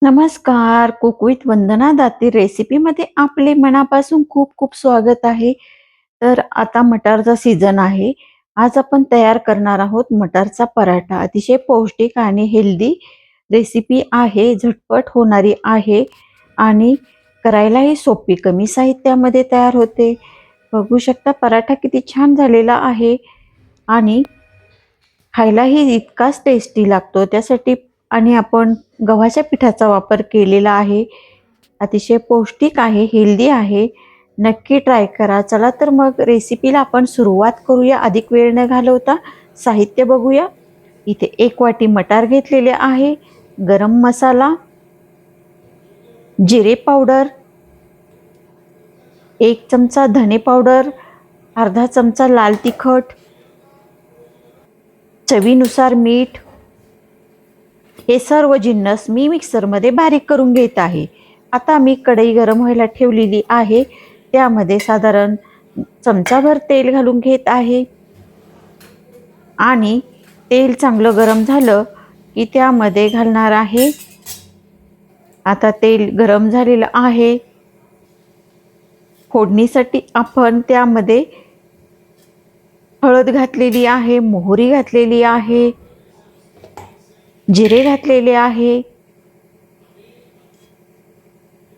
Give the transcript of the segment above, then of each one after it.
नमस्कार. Cook with वंदना दाती रेसिपीमध्ये आपले मनापासून खूप खूप स्वागत आहे. तर आता मटारचा सीझन आहे. आज आपण तयार करणार आहोत मटारचा पराठा. अतिशय पौष्टिक आणि हेल्दी रेसिपी आहे. झटपट होणारी आहे आणि करायलाही सोपी. कमी साहित्यामध्ये तयार होते. बघू शकता पराठा किती छान झालेला आहे आणि खायलाही इतकाच टेस्टी लागतो. त्यासाठी आणि आपण गव्हाच्या पिठाचा वापर केलेला आहे. अतिशय पौष्टिक आहे, हेल्दी आहे. नक्की ट्राय करा. चला तर मग रेसिपीला आपण सुरुवात करूया. अधिक वेळ न घालवता साहित्य बघूया. इथे 1 वाटी मटार घेतलेले आहे, गरम मसाला, जिरे पावडर, 1 चमचा धने पावडर, अर्धा चमचा लाल तिखट, चवीनुसार मीठ. हे सर्व जिन्नस मी मिक्सरमध्ये बारीक करून घेत आहे. आता मी कढई गरम व्हायला ठेवलेली आहे. त्यामध्ये साधारण चमचाभर तेल घालून घेत आहे आणि तेल चांगलं गरम झालं की त्यामध्ये घालणार आहे. आता तेल गरम झालेलं आहे. फोडणीसाठी आपण त्यामध्ये हळद घातलेली आहे, मोहरी घातलेली आहे, जिरे घातलेले आहे.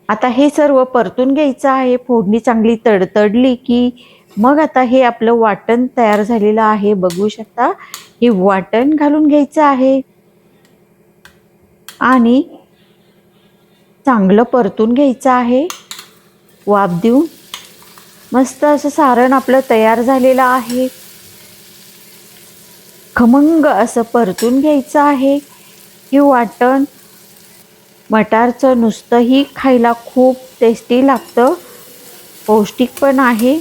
आता हे सर्व परतून घ्यायचं आहे. फोडणी चांगली तडतडली की मग आता हे आपलं वाटण तयार झालेलं आहे. बघू शकता हे वाटण घालून घ्यायचं आहे आणि चांगलं परतून घ्यायचं आहे. वाफ देऊन मस्त असं सारण आपलं तयार झालेलं आहे. खमंग असं परतून घ्यायचं आहे. हे वाटण मटारचं नुसतंही खायला खूप टेस्टी लागतं, पौष्टिक पण आहे.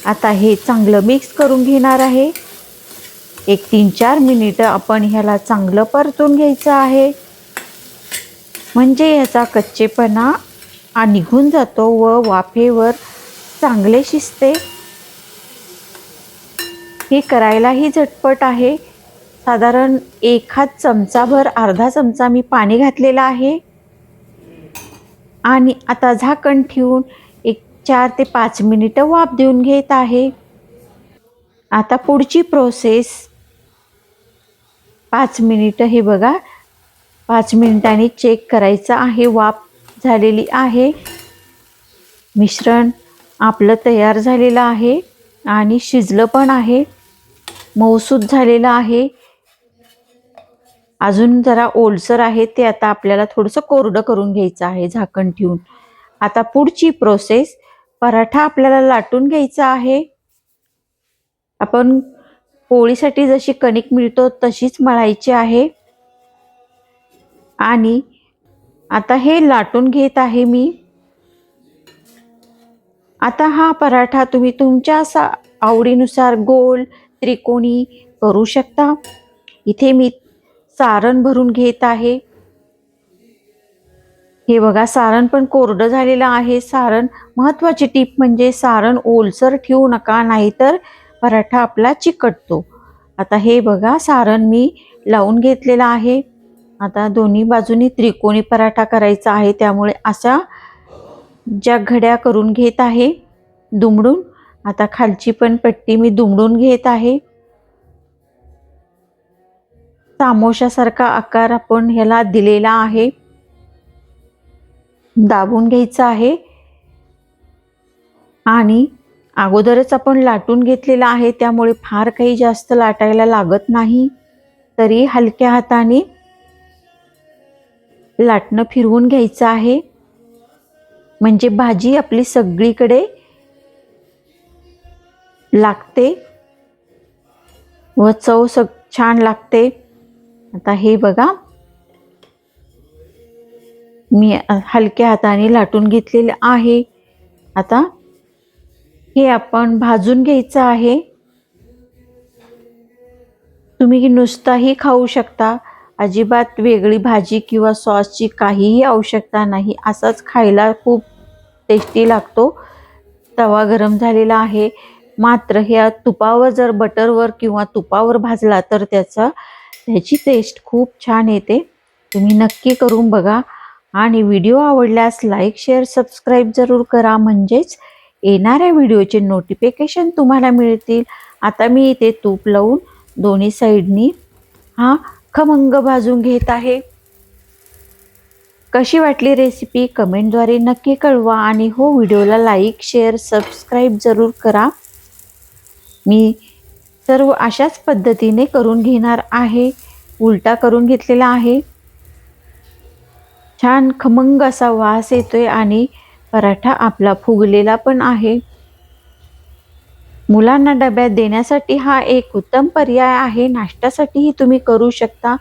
आता हे चांगलं मिक्स करून घेणार आहे. एक 3-4 मिनिटं आपण ह्याला चांगलं परतून घ्यायचं आहे, म्हणजे ह्याचा कच्चेपणा निघून जातो व वाफेवर चांगले शिजते. हे करायलाही झटपट आहे. साधारण 1 चमचाभर अर्धा चमचा मी पाणी घातलेलं आहे आणि आता झाकण ठेवून एक 4 ते 5 मिनिटं वाफ देऊन घेत आहे. आता पुढची प्रोसेस 5 मिनिटं. हे बघा 5 मिनिटांनी चेक करायचं आहे. वाफ झालेली आहे. मिश्रण आपलं तयार झालेलं आहे आणि शिजलं पण आहे, मऊसूत झालेलं आहे. अजून जरा ओलसर आहे, ते आता आपल्याला थोडंसं कोरडं करून घ्यायचं आहे झाकण ठेवून. आता पुढची प्रोसेस, पराठा आपल्याला लाटून घ्यायचा आहे. आपण पोळीसाठी जशी कणिक मिळतो तशीच मळायची आहे आणि आता हे लाटून घेत आहे मी. आता हा पराठा तुम्ही तुमच्या आवडीनुसार गोल, त्रिकोणी करू शकता. इथे मी सारण भरून घेत आहे. हे बघा सारण पण कोरडं झालेलं आहे. सारण महत्त्वाची टीप म्हणजे सारण ओलसर ठेवू नका, नाहीतर पराठा आपला चिकटतो. आता हे बघा सारण मी लावून घेतलेलं आहे. आता दोन्ही बाजूनी त्रिकोणी पराठा करायचा आहे, त्यामुळे अशा ज्या घड्या करून घेत आहे दुमडून. आता खालची पण पट्टी मी दुमडून घेत आहे. सामोशासारखा आकार आपण ह्याला दिलेला आहे. दाबून घ्यायचं आहे आणि अगोदरच आपण लाटून घेतलेला आहे, त्यामुळे फार काही जास्त लाटायला लागत नाही. तरी हलक्या हाताने लाटणं फिरवून घ्यायचं आहे, म्हणजे भाजी आपली सगळीकडे लागते व चव छान लागते. आता हे बघा मी हलक्या हाताने लाटून घेतलेले आहे. आता हे आपण भाजून घ्यायचं आहे. तुम्ही नुसताही खाऊ शकता, अजिबात वेगळी भाजी किंवा सॉसची काहीही आवश्यकता नाही. असाच खायला खूप टेस्टी लागतो. तवा गरम झालेला आहे, मात्र ह्या तुपावर जर बटरवर किंवा तुपावर भाजला तर त्याची टेस्ट खूप छान येते. तुम्ही नक्की करून बघा. आणि व्हिडिओ आवडल्यास लाईक, शेअर, सबस्क्राईब जरूर करा, म्हणजेच येणाऱ्या व्हिडिओचे नोटिफिकेशन तुम्हाला मिळतील. आता मी इथे तूप लावून दोन्ही साईडनी हा खमंग भाजून घेत आहे. कशी वाटली रेसिपी कमेंटद्वारे नक्की कळवा आणि हो, व्हिडिओला लाईक, शेअर, सबस्क्राईब जरूर करा. मी सर्व अशाच पद्धतीने करून घेणार आहे. उलटा करून घेतलेला आहे. छान खमंग असा वास येतोय आणि पराठा आपला फुगलेला पण आहे. मुलांना डब्यात देण्यासाठी हा एक उत्तम पर्याय आहे. नाश्त्यासाठीही तुम्ही करू शकता.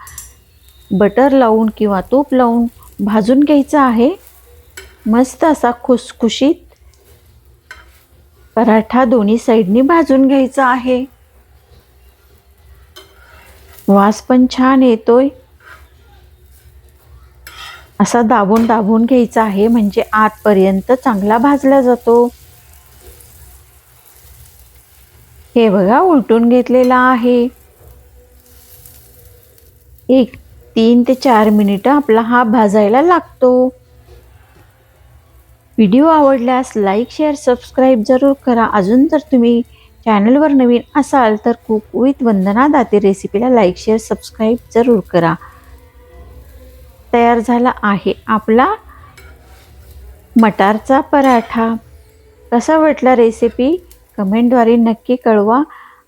बटर लावून किंवा तूप लावून भाजून घ्यायचं आहे. मस्त असा खुसखुशीत पराठा दोन्ही साईडनी भाजून घ्यायचा आहे. वास पण छान येतोय. असा दाबून दाबून घ्यायचा आहे, म्हणजे आतपर्यंत चांगला भाजला जातो. हे बघा, उलटून घेतलेला आहे. 3 ते 4 मिनिटं आपला हा भाजायला लागतो. व्हिडिओ आवडल्यास लाईक, शेअर, सबस्क्राईब जरूर करा. अजून जर तुम्ही चॅनलवर नवीन असाल तर कुक विथ वंदना दाते रेसिपीला लाईक, शेअर, सबस्क्राईब जरूर करा. तयार झाला आहे आपला मटारचा पराठा. कसा वाटला रेसिपी कमेंटद्वारे नक्की कळवा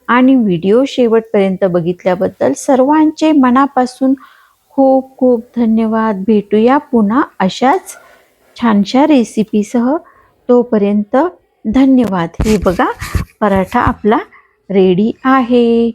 आणि व्हिडिओ शेवटपर्यंत बघितल्याबद्दल सर्वांचे मनापासून खूप खूप धन्यवाद. भेटूया पुन्हा अशाच छानशा रेसिपीसह. तोपर्यंत धन्यवाद. हे बघा, पराठा आपला रेडी आहे.